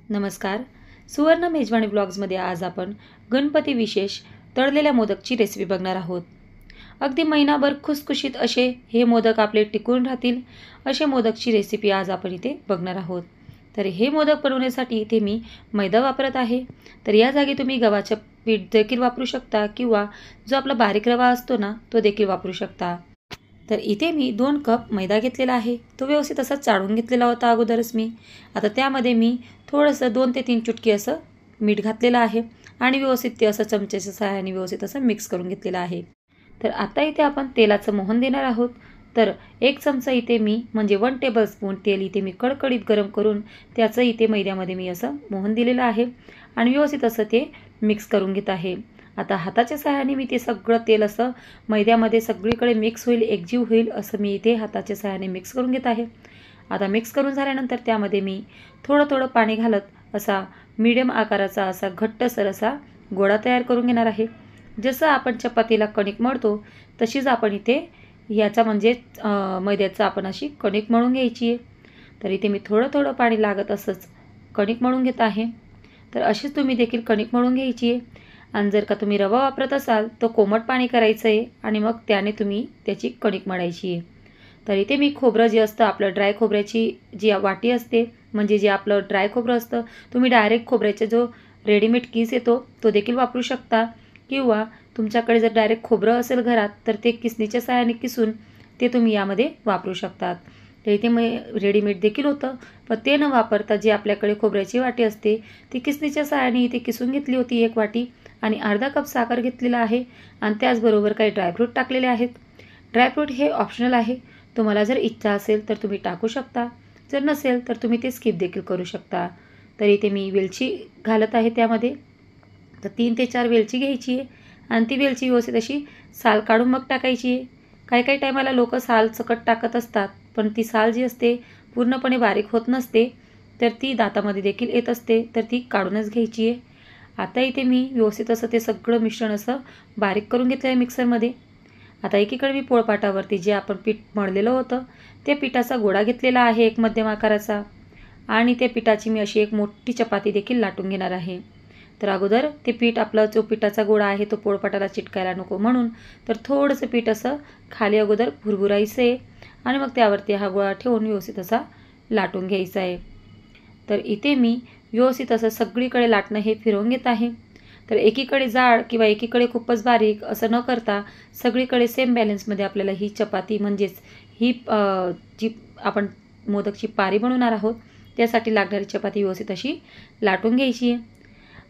नमस्कार. सुवर्ण मेजवानी ब्लॉग्समध्ये आज आपण गणपती विशेष तळलेल्या मोदकची रेसिपी बघणार आहोत. अगदी महिनाभर खुसखुशीत असे हे मोदक आपले टिकून राहतील असे मोदकची रेसिपी आज आपण इथे बघणार आहोत. तर हे मोदक बनवण्यासाठी इथे मी मैदा वापरत आहे. तर या जागी तुम्ही गव्हाचं पीठ देखील वापरू शकता किंवा जो आपला बारीक रवा असतो ना तो देखील वापरू शकता. तर इथे मी 2 कप मैदा घेतलेला आहे. तो व्यवस्थित असा चाळून घेतलेला होता अगोदरच मी. आता त्यामध्ये मी थोडंसं 2 ते 3 चुटकी असं मीठ घातलेलं आहे आणि व्यवस्थित ते असं चमच्याच्या सहाय्याने व्यवस्थित असं मिक्स करून घेतलेलं आहे. तर आता इथे आपण तेलाचं मोहन देणार आहोत. तर 1 चमचा इथे मी म्हणजे 1 टेबलस्पून तेल इथे मी कडकडीत गरम करून त्याचं इथे मैद्यामध्ये मी असं मोहन दिलेलं आहे आणि व्यवस्थित असं ते मिक्स करून घेत आहे. आता हाताच्या सहाय्याने मी ते सगळं तेल असं मैद्यामध्ये सगळीकडे मिक्स होईल, एकजीव होईल असं मी इथे हाताच्या सहाय्याने मिक्स करून घेत आहे. आता मिक्स करून झाल्यानंतर त्यामध्ये मी थोडं थोडं पाणी घालत असा मीडियम आकाराचा असा घट्टसर असा गोळा तयार करून घेणार आहे. जसं आपण चपातीला कणिक मळतो तशीच आपण इथे याचा म्हणजे मैद्याचा आपण अशी कणिक मळून घ्यायची आहे. तर इथे मी थोडं थोडं पाणी लागत असंच कणिक मळून घेत आहे. तर अशीच तुम्ही देखील कणिक मळून घ्यायची आहे. आणि जर का तुम्ही रवा वापरत असाल तर कोमट पाणी करायचं आहे आणि मग त्याने तुम्ही त्याची कणिक मळायची आहे. तर इथे मी खोबरं जे असतं आपलं ड्राय खोबऱ्याची जी वाटी असते म्हणजे जे आपलं ड्राय खोबरं असतं तुम्ही डायरेक्ट खोबऱ्याचा जो रेडीमेड किस येतो तो देखील वापरू शकता किंवा तुमच्याकडे जर डायरेक्ट खोबरं असेल घरात तर ते किसणीच्या सहाय्याने किसून ते तुम्ही यामध्ये वापरू शकतात. तर इथे मग रेडीमेड देखील होतं पण ते न वापरता जी आपल्याकडे खोबऱ्याची वाटी असते ती किसणीच्या सहाय्याने इथे किसून घेतली होती 1 वाटी आणि अर्धा कप साखर घेतलेला आहे आणि त्याचबरोबर काही ड्रायफ्रूट टाकलेले आहेत. ड्रायफ्रूट हे ऑप्शनल आहे. तुम्हाला जर इच्छा असेल तर तुम्ही टाकू शकता, जर नसेल तर तुम्ही ते स्किप देखील करू शकता. तर इथे मी वेलची घालत आहे त्यामध्ये. तर 3 ते 4 वेलची घ्यायची आहे आणि ती वेलची व्यवस्थित अशी साल काढून मग टाकायची आहे. काही काही टायमाला लोक साल सकट टाकत असतात पण ती साल जी असते पूर्णपणे बारीक होत नसते तर ती दातामध्ये देखील येत असते तर ती काढूनच घ्यायची आहे. आता इथे मी व्यवस्थित असं ते सगळं मिश्रण असं बारीक करून घेतलं आहे मिक्सरमध्ये. आता एकीकडे मी पोळपाटावरती जे आपण पीठ मळलेलं होतं त्या पिठाचा गोळा घेतलेला आहे 1 मध्यम आकाराचा आणि त्या पिठाची मी अशी एक मोठी चपाती देखील लाटून घेणार आहे. तर अगोदर ते पीठ आपला जो पिठाचा गोळा आहे तो पोळपाटाला चिटकायला नको म्हणून तर थोडंसं पीठ असं खाली अगोदर भुरभुरायचं आहे आणि मग त्यावरती हा गोळा ठेवून व्यवस्थित असा लाटून घ्यायचा आहे. तर इथे मी व्यवस्थित असं सगळीकडे लाटणं हे फिरवून घेत आहे. तर एकीकडे जाड किंवा एकीकडे खूपच बारीक असं न करता सगळीकडे सेम बॅलन्समध्ये आपल्याला ही चपाती म्हणजेच ही जी आपण मोदकची पारी बनवणार आहोत त्यासाठी लागणारी चपाती व्यवस्थित अशी लाटून घ्यायची आहे.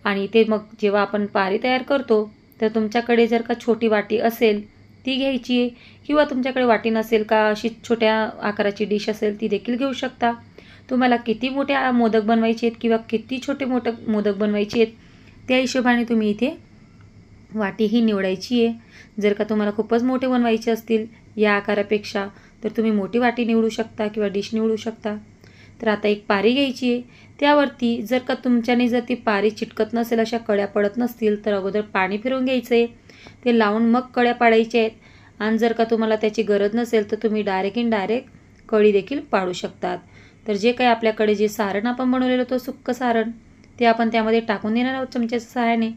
आणि ते मग जेव्हा आपण पारी तयार करतो तर तुमच्याकडे जर का छोटी वाटी असेल ती घ्यायची आहे किंवा तुमच्याकडे वाटी नसेल का अशी छोट्या आकाराची डिश असेल ती देखील घेऊ शकता. तुम्हाला किती मोठे मोदक बनवायचे आहेत किंवा किती छोटे मोदक बनवायचे आहेत त्या हिशोबाने तुम्ही इथे वाटी ही निवडायची आहे. जर का तुम्हाला खूपच मोठे बनवायचे असतील या आकारापेक्षा तर तुम्ही मोठी वाटी निवडू शकता किंवा डिश निवडू शकता. तर आता एक पारी घ्यायची आहे. त्यावरती जर का तुमच्याने जर ती पारी चिटकत नसेल अशा कळ्या पडत नसतील तर अगोदर पाणी फिरवून घ्यायचं आहे. ते लावून मग कळ्या पाडायच्या आहेत आणि जर का तुम्हाला त्याची गरज नसेल तर तुम्ही डायरेक्ट कळी देखील पाडू शकतात. तर जे काही आपल्याकडे जे सारण आपण बनवलेलं होतं सुक्कं सारण ते आपण त्यामध्ये टाकून देणार आहोत चमच्याच्या सहाय्याने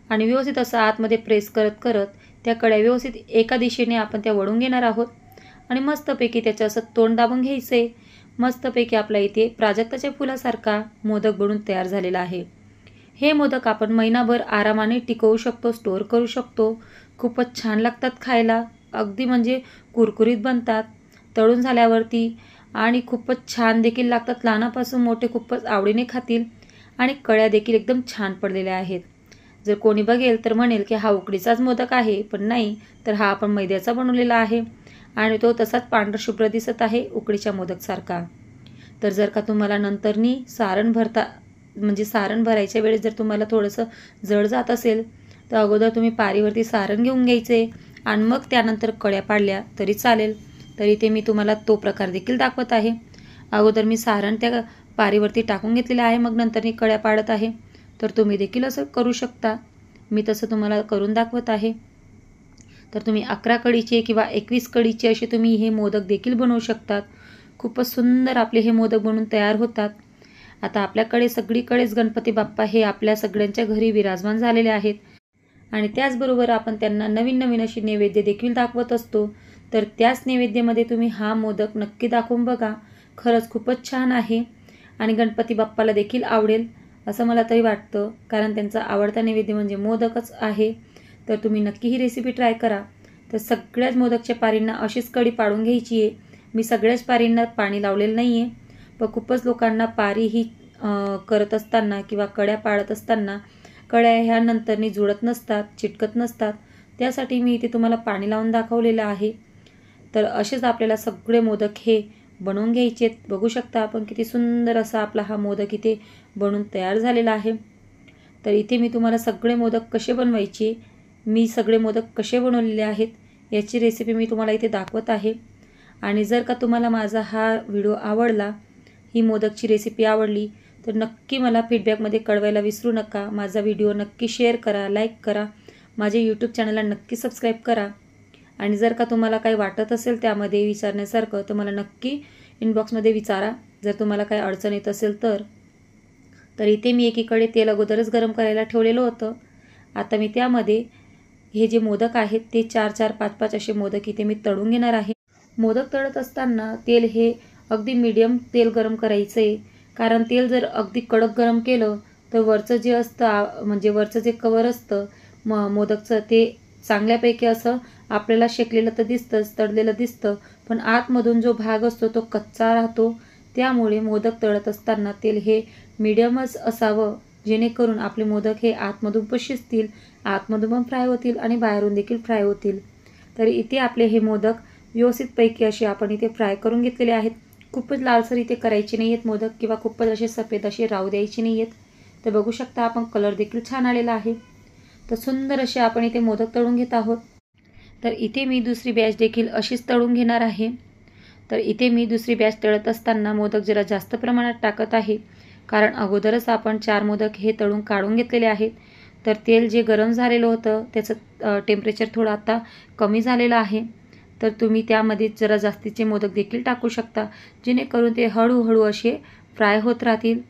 आणि व्यवस्थित असं आतमध्ये प्रेस करत करत त्या कळ्या व्यवस्थित एका दिशेने आपण त्या वळून घेणार आहोत आणि मस्तपैकी त्याचं असं तोंड दाबून घ्यायचं आहे. मस्तपैकी आपला इथे प्राजक्ताच्या फुलासारखा मोदक बनून तयार झालेला आहे. हे मोदक आपण महिनाभर आरामाने टिकवू शकतो, स्टोअर करू शकतो. खूपच छान लागतात खायला. अगदी म्हणजे कुरकुरीत बनतात तळून झाल्यावरती आणि खूपच छान देखील लागतात. लहानापासून मोठे खूपच आवडीने खातील आणि कळ्या देखील एकदम छान पडलेल्या आहेत. जर कोणी बघेल तर म्हणेल की हा उकडीचाच मोदक आहे पण नाही तर हा आपण मैद्याचा बनवलेला आहे आणि तो तसाच पांढरशुभ्र दिसत आहे उकडीच्या मोदकसारखा. तर जर का तुम्हाला नंतरनी सारण भरायच्या वेळेस जर तुम्हाला थोडंसं जड जात असेल तर अगोदर तुम्ही पारीवरती सारण घेऊन घ्यायचे आणि मग त्यानंतर कळ्या पाडल्या तरी चालेल. तर इथे मी तुम्हाला तो प्रकार देखील दाखवत आहे. अगोदर मी सारण त्या पारीवरती टाकून घेतलेलं आहे मग नंतर मी कळ्या पाडत आहे. तर तुम्ही देखील असं करू शकता. मी तसं तुम्हाला करून दाखवत आहे. तर तुम्ही 11 कढीचे किंवा 21 कढीचे असे तुम्ही हे मोदक देखील बनवू शकतात. खूपच सुंदर आपले हे मोदक बनून तयार होतात. आता आपल्याकडे सगळीकडेच गणपती बाप्पा हे आपल्या सगळ्यांच्या घरी विराजमान झालेले आहेत आणि त्याचबरोबर आपण त्यांना नवीन नवीन अशी नैवेद्य देखील दाखवत असतो. तर त्याच नैवेद्यामध्ये तुम्ही हा मोदक नक्की दाखवून बघा. खरंच खूपच छान आहे आणि गणपती बाप्पाला देखील आवडेल असं मला तरी वाटतं, कारण त्यांचा आवडता नैवेद्य म्हणजे मोदकच आहे. तर तुम्ही नक्की ही रेसिपी ट्राय करा. तर सगळ्याच मोदकच्या पारींना अशीच कढी पाडून घ्यायची आहे. मी सगळ्याच पारींना पाणी लावलेलं नाही आहे, पण खूपच लोकांना पारी ही करत असताना किंवा कड्या पाडत असताना कड्या ह्या नंतरनी जुळत नसतात, चिटकत नसतात. त्यासाठी मी इथे तुम्हाला पाणी लावून दाखवलेलं आहे. तर असेच आपल्याला सगळे मोदक हे बनवून घ्यायचे आहेत. बघू शकता आपण किती सुंदर असा आपला हा मोदक इथे बनून तयार झालेला आहे. तर इथे मी तुम्हाला सगळे मोदक कसे बनवायचे, मी सगळे मोदक कसे बनवलेले आहेत याची रेसिपी मी तुम्हाला इथे दाखवत आहे. आणि जर का तुम्हाला माझा हा व्हिडिओ आवडला, ही मोदकची रेसिपी आवडली, तर नक्की मला फीडबॅकमध्ये कळवायला विसरू नका. माझा व्हिडिओ नक्की शेअर करा, लाईक करा, माझे यूट्यूब चॅनलला नक्की सबस्क्राईब करा. आणि जर का तुम्हाला काही वाटत असेल त्यामध्ये विचारण्यासारखं, तर मला नक्की इनबॉक्समध्ये विचारा जर तुम्हाला काही अडचण येत असेल तर. तर इथे मी एकीकडे तेल अगोदरच गरम करायला ठेवलेलं होतं. आता मी त्यामध्ये हे जे मोदक आहेत ते 4-4, 5-5 असे मोदक इथे मी तळून घेणार आहे. मोदक तळत असताना तेल हे अगदी मीडियम तेल गरम करायचं आहे, कारण तेल जर अगदी कडक गरम केलं तर वरचं जे असतं म्हणजे वरचं जे कवर असतं मोदकचं ते चांगल्यापैकी असं आपल्याला शेकलेलं तर दिसतंच, तळलेलं दिसतं, पण आतमधून जो भाग असतो तो कच्चा राहतो. त्यामुळे मोदक तळत असताना तेल हे मीडियमच असावं, जेणेकरून आपले मोदक हे आतमधून पण शिजतील, आतमधून पण फ्राय होतील आणि बाहेरून देखील फ्राय होतील. तर इथे आपले हे मोदक व्यवस्थितपैकी असे आपण इथे फ्राय करून घेतलेले आहेत. खूपच लालसर इथे करायचे नाही आहेत मोदक किंवा खूपच असे सफेद असे राहू द्यायचे नाही आहेत. तर बघू शकता आपण कलर देखील छान आलेला आहे. तर सुंदर असे आपण इथे मोदक तळून घेत आहोत. तर इथे मी दुसरी बॅच देखील अशीच तळून घेणार आहे. तर इथे मी दुसरी बॅच तळत असताना मोदक जरा जास्त प्रमाणात टाकत आहे, कारण अगोदरच आपण 4 मोदक हे तळून काढून घेतलेले आहेत. तर तेल जे गरम झालेलं होतं त्याचं टेम्परेचर थोडं आता कमी झालेलं आहे. तर तुम्ही त्यामध्ये जरा जास्तीचे मोदक देखील टाकू शकता, जेणेकरून ते हळूहळू असे फ्राय होत राहतील.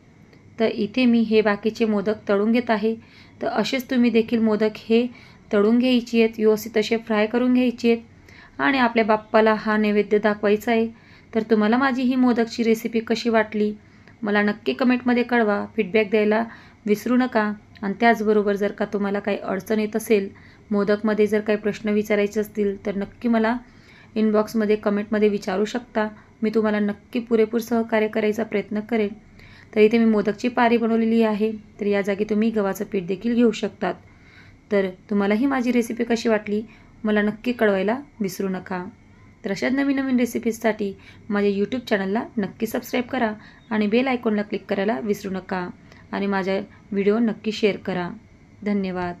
तर इथे मी हे बाकीचे मोदक तळून घेत आहे. तर असेच तुम्ही देखील मोदक हे तळून घ्यायची आहेत, व्यवस्थित असे फ्राय करून घ्यायचे आहेत आणि आपल्या बाप्पाला हा नैवेद्य दाखवायचा आहे. तर तुम्हाला माझी ही मोदकची रेसिपी कशी वाटली मला नक्की कमेंटमध्ये कळवा. फीडबॅक द्यायला विसरू नका. आणि त्याचबरोबर जर का तुम्हाला काही अडचण येत असेल, मोदकमध्ये जर काही प्रश्न विचारायचे असतील, तर नक्की मला इनबॉक्समध्ये कमेंटमध्ये विचारू शकता. मी तुम्हाला नक्की पुरेपूर सहकार्य करायचा प्रयत्न करेन. तर इथे मी मोदकची पारी बनवलेली आहे. तर या जागी तुम्ही गव्हाचं पीठ देखील घेऊ शकतात. तर तुम्हालाही माझी रेसिपी कशी वाटली मला नक्की कळवायला विसरू नका. तर अशाच नवीन नवीन रेसिपीजसाठी माझ्या यूट्यूब चॅनलला नक्की सबस्क्राईब करा आणि बेल आयकॉनला क्लिक करायला विसरू नका आणि माझा व्हिडिओ नक्की शेअर करा. धन्यवाद.